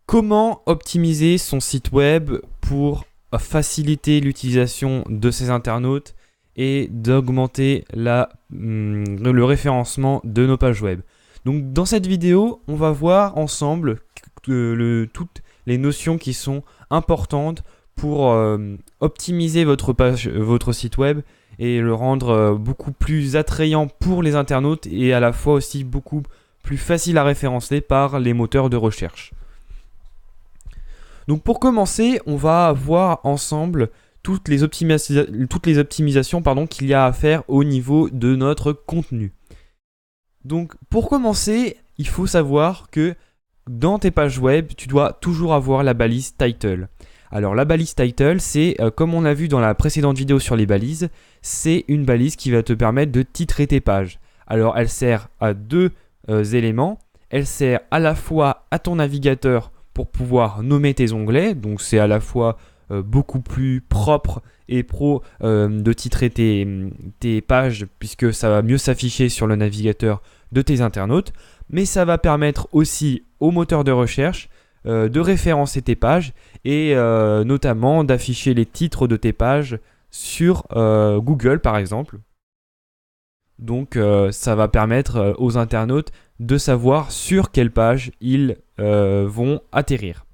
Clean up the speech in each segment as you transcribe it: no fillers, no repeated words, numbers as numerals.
Comment optimiser son site web pour faciliter l'utilisation de ses internautes et d'augmenter le référencement de nos pages web. Donc dans cette vidéo, on va voir ensemble toutes les notions qui sont importantes pour optimiser votre site web et le rendre beaucoup plus attrayant pour les internautes et à la fois aussi beaucoup plus facile à référencer par les moteurs de recherche. Donc pour commencer, on va voir ensemble toutes les optimisations qu'il y a à faire au niveau de notre contenu. Donc pour commencer, il faut savoir que dans tes pages web, tu dois toujours avoir la balise title. Alors la balise title, c'est comme on a vu dans la précédente vidéo sur les balises, c'est une balise qui va te permettre de titrer tes pages. Alors elle sert à deux éléments. Elle sert à la fois à ton navigateur pour pouvoir nommer tes onglets, donc c'est à la fois beaucoup plus propre et pro de titrer tes pages puisque ça va mieux s'afficher sur le navigateur de tes internautes, mais ça va permettre aussi au moteur de recherche de référencer tes pages et notamment d'afficher les titres de tes pages sur Google par exemple. Donc ça va permettre aux internautes de savoir sur quelle page ils vont atterrir.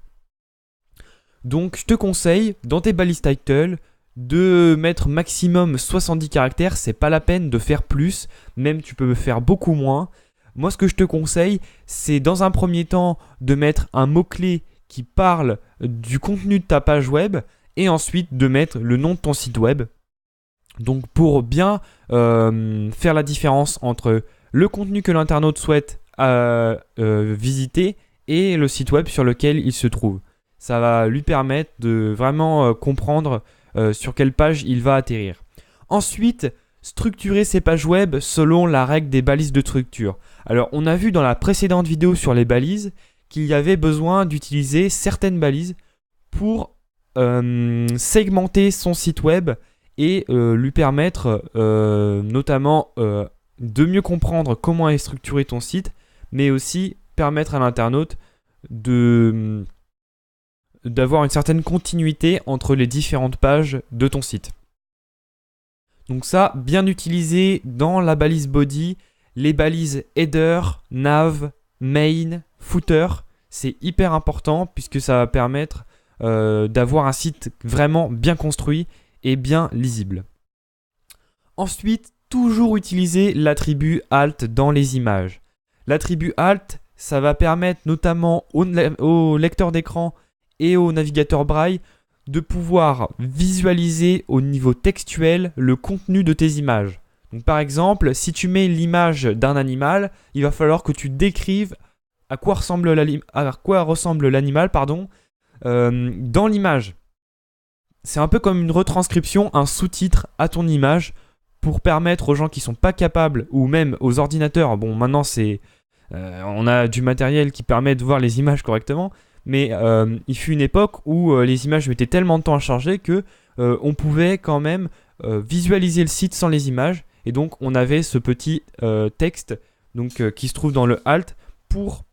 Donc je te conseille dans tes balises title de mettre maximum 70 caractères, c'est pas la peine de faire plus, même tu peux faire beaucoup moins. Moi ce que je te conseille, c'est dans un premier temps de mettre un mot-clé qui parle du contenu de ta page web et ensuite de mettre le nom de ton site web. Donc pour bien faire la différence entre le contenu que l'internaute souhaite visiter et le site web sur lequel il se trouve. Ça va lui permettre de vraiment comprendre sur quelle page il va atterrir. Ensuite, structurer ses pages web selon la règle des balises de structure. Alors on a vu dans la précédente vidéo sur les balises qu'il y avait besoin d'utiliser certaines balises pour segmenter son site web et lui permettre notamment de mieux comprendre comment est structuré ton site, mais aussi permettre à l'internaute d'avoir une certaine continuité entre les différentes pages de ton site. Donc ça, bien utilisé dans la balise body, les balises header, nav, main, footer, c'est hyper important puisque ça va permettre d'avoir un site vraiment bien construit et bien lisible. Ensuite, toujours utiliser l'attribut alt dans les images. L'attribut alt, ça va permettre notamment au lecteur d'écran et au navigateur braille de pouvoir visualiser au niveau textuel le contenu de tes images. Donc par exemple, si tu mets l'image d'un animal, il va falloir que tu décrives à quoi ressemble l'animal dans l'image. C'est un peu comme une retranscription, un sous-titre à ton image pour permettre aux gens qui ne sont pas capables, ou même aux ordinateurs, bon maintenant on a du matériel qui permet de voir les images correctement, mais il fut une époque où les images mettaient tellement de temps à charger que on pouvait quand même visualiser le site sans les images, et donc on avait ce petit texte qui se trouve dans le alt pour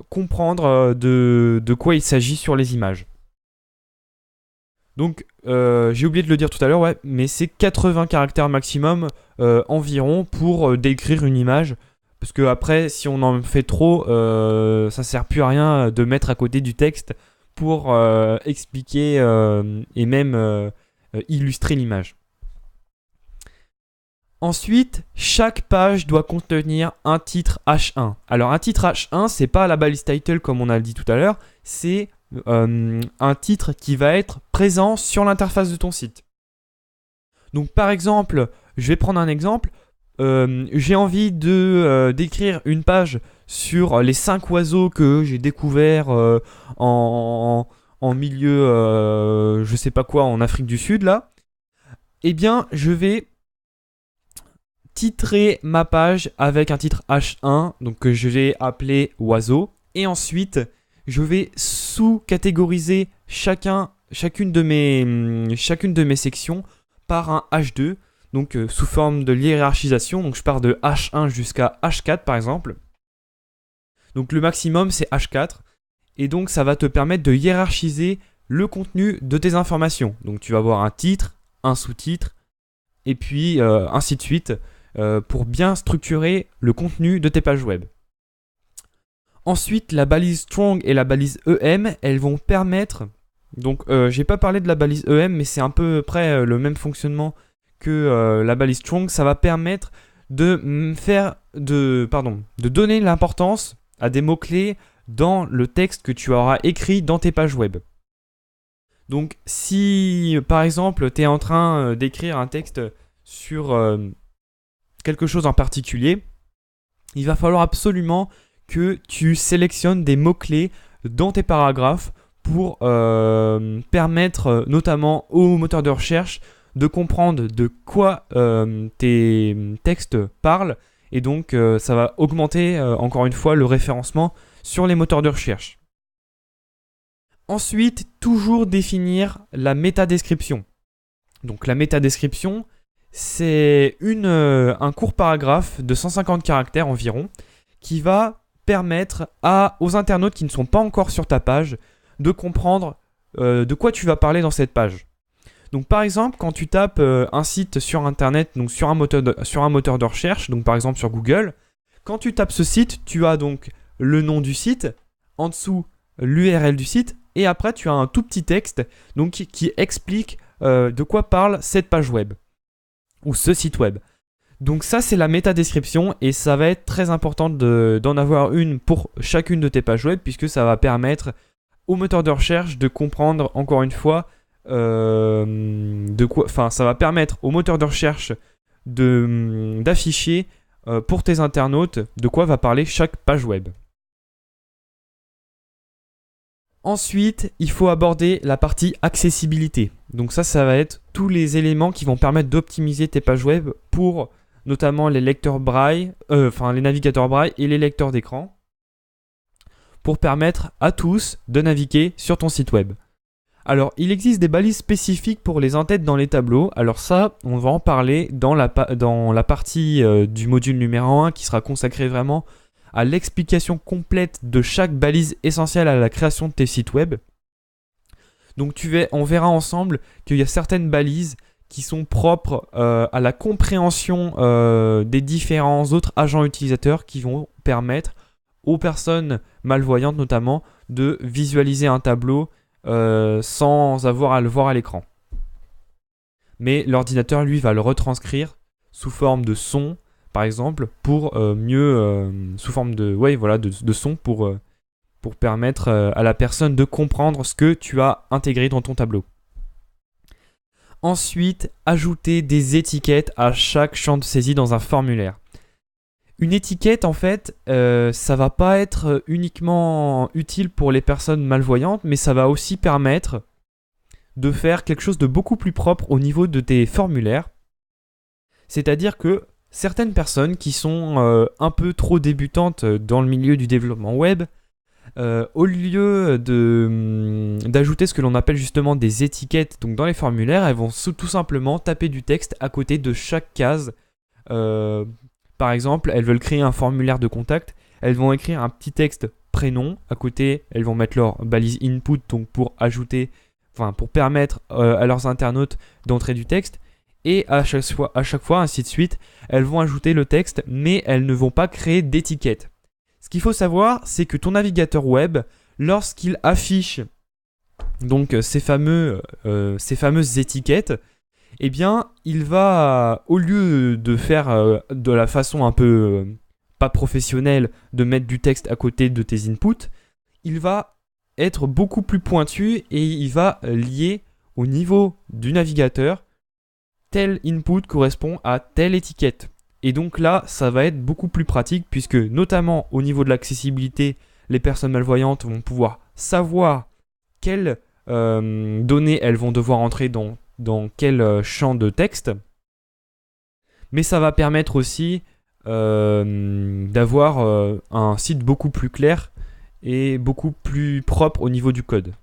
comprendre de quoi il s'agit sur les images. Donc j'ai oublié de le dire tout à l'heure, mais c'est 80 caractères maximum environ pour décrire une image. Parce que après, si on en fait trop, ça sert plus à rien de mettre à côté du texte pour expliquer et même illustrer l'image. Ensuite, chaque page doit contenir un titre H1. Alors un titre H1, c'est pas la balise title comme on a dit tout à l'heure, c'est un titre qui va être présent sur l'interface de ton site. Donc par exemple, je vais prendre un exemple. J'ai envie de d'écrire une page sur les 5 oiseaux que j'ai découverts en milieu, je sais pas quoi, en Afrique du Sud là. Eh bien, je vais titrer ma page avec un titre H1, donc que je vais appeler oiseau, et ensuite je vais sous-catégoriser chacune de mes sections par un H2. Donc sous forme de hiérarchisation, donc je pars de H1 jusqu'à H4 par exemple. Donc le maximum c'est H4. Et donc ça va te permettre de hiérarchiser le contenu de tes informations. Donc tu vas avoir un titre, un sous-titre, et puis ainsi de suite, pour bien structurer le contenu de tes pages web. Ensuite, la balise strong et la balise EM, elles vont permettre, donc j'ai pas parlé de la balise EM, mais c'est à peu près le même fonctionnement que la balise strong. Ça va permettre de donner l'importance à des mots-clés dans le texte que tu auras écrit dans tes pages web. Donc si par exemple tu es en train d'écrire un texte sur quelque chose en particulier, il va falloir absolument que tu sélectionnes des mots-clés dans tes paragraphes pour permettre notamment aux moteurs de recherche de comprendre de quoi tes textes parlent, et donc ça va augmenter encore une fois le référencement sur les moteurs de recherche. Ensuite, toujours définir la métadescription. Donc la métadescription, c'est un court paragraphe de 150 caractères environ qui va permettre aux internautes qui ne sont pas encore sur ta page de comprendre de quoi tu vas parler dans cette page. Donc par exemple, quand tu tapes un site sur internet, donc sur un moteur de recherche, donc par exemple sur Google, quand tu tapes ce site, tu as donc le nom du site, en dessous l'URL du site, et après tu as un tout petit texte donc, qui explique de quoi parle cette page web ou ce site web. Donc ça c'est la métadescription, et ça va être très important d'en avoir une pour chacune de tes pages web, puisque ça va permettre au moteur de recherche de comprendre encore une fois ça va permettre au moteur de recherche d'afficher pour tes internautes de quoi va parler chaque page web. Ensuite, il faut aborder la partie accessibilité. Donc ça va être tous les éléments qui vont permettre d'optimiser tes pages web pour notamment les lecteurs braille, les navigateurs braille et les lecteurs d'écran, pour permettre à tous de naviguer sur ton site web. Alors, il existe des balises spécifiques pour les entêtes dans les tableaux. Alors ça, on va en parler dans la partie du module numéro 1 qui sera consacrée vraiment à l'explication complète de chaque balise essentielle à la création de tes sites web. Donc on verra ensemble qu'il y a certaines balises qui sont propres à la compréhension des différents autres agents utilisateurs, qui vont permettre aux personnes malvoyantes notamment de visualiser un tableau sans avoir à le voir à l'écran. Mais l'ordinateur, lui, va le retranscrire sous forme de son, par exemple, pour sous forme de son pour permettre à la personne de comprendre ce que tu as intégré dans ton tableau. Ensuite, ajouter des étiquettes à chaque champ de saisie dans un formulaire. Une étiquette, en fait, ça va pas être uniquement utile pour les personnes malvoyantes, mais ça va aussi permettre de faire quelque chose de beaucoup plus propre au niveau de tes formulaires. C'est-à-dire que certaines personnes qui sont un peu trop débutantes dans le milieu du développement web, au lieu d'ajouter ce que l'on appelle justement des étiquettes donc dans les formulaires, elles vont tout simplement taper du texte à côté de chaque case. Par exemple, elles veulent créer un formulaire de contact, elles vont écrire un petit texte prénom, à côté elles vont mettre leur balise input donc pour permettre à leurs internautes d'entrer du texte, et à chaque fois, ainsi de suite, elles vont ajouter le texte, mais elles ne vont pas créer d'étiquette. Ce qu'il faut savoir, c'est que ton navigateur web, lorsqu'il affiche donc ces fameuses étiquettes, eh bien, il va, au lieu de faire de la façon un peu pas professionnelle, de mettre du texte à côté de tes inputs, il va être beaucoup plus pointu et il va lier au niveau du navigateur tel input correspond à telle étiquette. Et donc là, ça va être beaucoup plus pratique, puisque notamment au niveau de l'accessibilité, les personnes malvoyantes vont pouvoir savoir quelles données elles vont devoir entrer dans quel champ de texte. Mais ça va permettre aussi d'avoir un site beaucoup plus clair et beaucoup plus propre au niveau du code.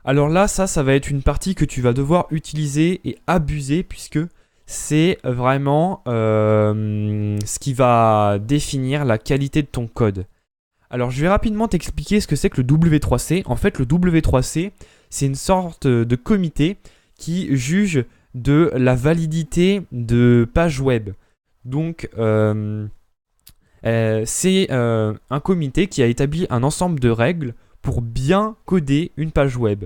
Alors là, ça va être une partie que tu vas devoir utiliser et abuser, puisque c'est vraiment ce qui va définir la qualité de ton code. Alors je vais rapidement t'expliquer ce que c'est que le W3C. En fait, le W3C, c'est une sorte de comité qui juge de la validité de pages web. Donc c'est un comité qui a établi un ensemble de règles pour bien coder une page web.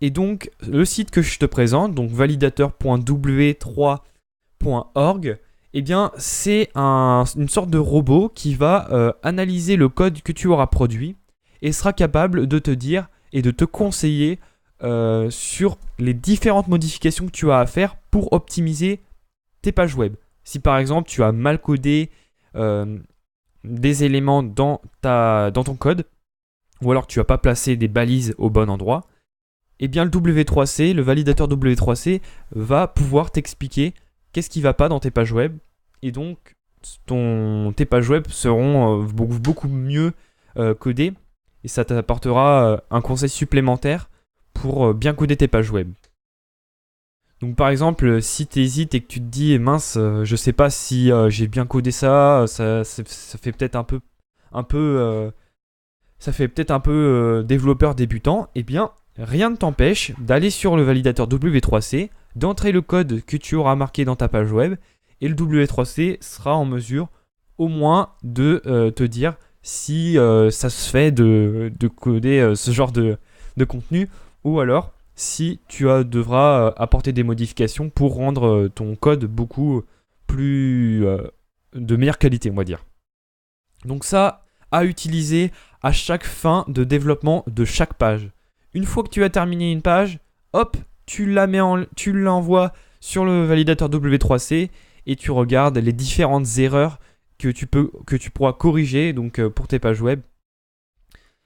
Et donc le site que je te présente, donc validateur.w3.org, eh bien c'est une sorte de robot qui va analyser le code que tu auras produit et sera capable de te dire et de te conseiller sur les différentes modifications que tu as à faire pour optimiser tes pages web. Si par exemple tu as mal codé des éléments dans ton code, ou alors tu n'as pas placé des balises au bon endroit, eh bien le W3C, le validateur W3C va pouvoir t'expliquer qu'est-ce qui ne va pas dans tes pages web, et donc tes pages web seront beaucoup mieux codées, et ça t'apportera un conseil supplémentaire pour bien coder tes pages web. Donc par exemple, si tu hésites et que tu te dis mince, je sais pas si j'ai bien codé ça fait peut-être un peu développeur débutant, eh bien rien ne t'empêche d'aller sur le validateur W3C, d'entrer le code que tu auras marqué dans ta page web, et le W3C sera en mesure au moins de te dire si ça se fait de coder ce genre de contenu, ou alors si tu devras apporter des modifications pour rendre ton code beaucoup plus de meilleure qualité, on va dire. Donc ça, à utiliser à chaque fin de développement de chaque page. Une fois que tu as terminé une page, hop, tu l'envoies sur le validateur W3C et tu regardes les différentes erreurs que tu pourras corriger donc, pour tes pages web.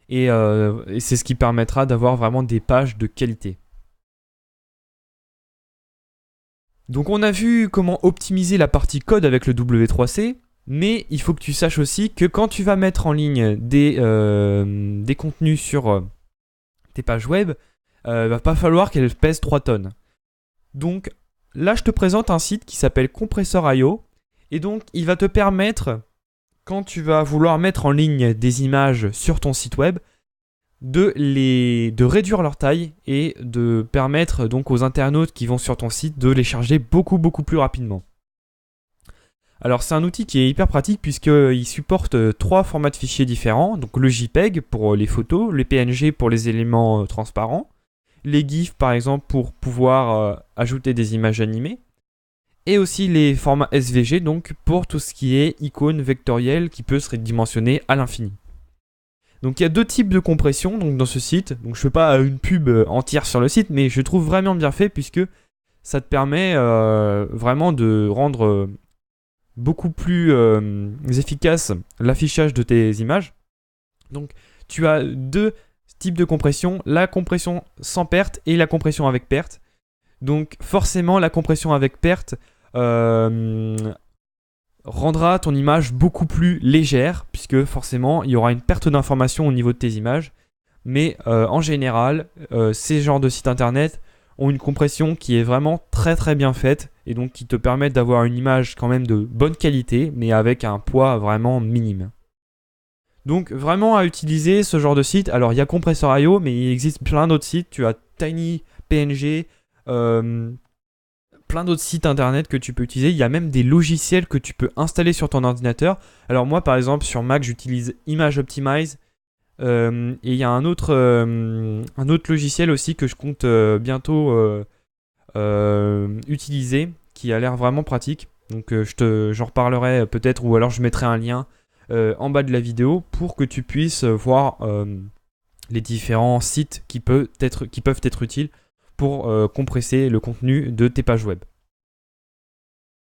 Et c'est ce qui permettra d'avoir vraiment des pages de qualité. Donc on a vu comment optimiser la partie code avec le W3C, mais il faut que tu saches aussi que quand tu vas mettre en ligne des contenus sur tes pages web, va pas falloir qu'elles pèsent 3 tonnes. Donc là je te présente un site qui s'appelle Compressor.io, et donc il va te permettre, quand tu vas vouloir mettre en ligne des images sur ton site web, de réduire leur taille et de permettre donc aux internautes qui vont sur ton site de les charger beaucoup plus rapidement. Alors c'est un outil qui est hyper pratique puisqu'il supporte 3 formats de fichiers différents, donc le JPEG pour les photos, les PNG pour les éléments transparents, les GIFs par exemple pour pouvoir ajouter des images animées, et aussi les formats SVG donc pour tout ce qui est icône vectorielle qui peut se redimensionner à l'infini. Donc il y a 2 types de compression donc, dans ce site. Donc je ne fais pas une pub entière sur le site, mais je trouve vraiment bien fait puisque ça te permet vraiment de rendre beaucoup plus efficace l'affichage de tes images. Donc tu as 2 types de compression, la compression sans perte et la compression avec perte. Donc forcément la compression avec perte rendra ton image beaucoup plus légère puisque forcément il y aura une perte d'information au niveau de tes images, mais en général ces genres de sites internet ont une compression qui est vraiment très bien faite et donc qui te permettent d'avoir une image quand même de bonne qualité mais avec un poids vraiment minime. Donc vraiment à utiliser ce genre de site. Alors il y a Compressor.io mais il existe plein d'autres sites, tu as TinyPNG, plein d'autres sites internet que tu peux utiliser. Il y a même des logiciels que tu peux installer sur ton ordinateur. Alors moi par exemple sur Mac j'utilise ImageOptimize et il y a un autre logiciel aussi que je compte bientôt utiliser qui a l'air vraiment pratique. Donc j'en reparlerai peut-être ou alors je mettrai un lien en bas de la vidéo pour que tu puisses voir les différents sites qui peuvent être utiles pour compresser le contenu de tes pages web.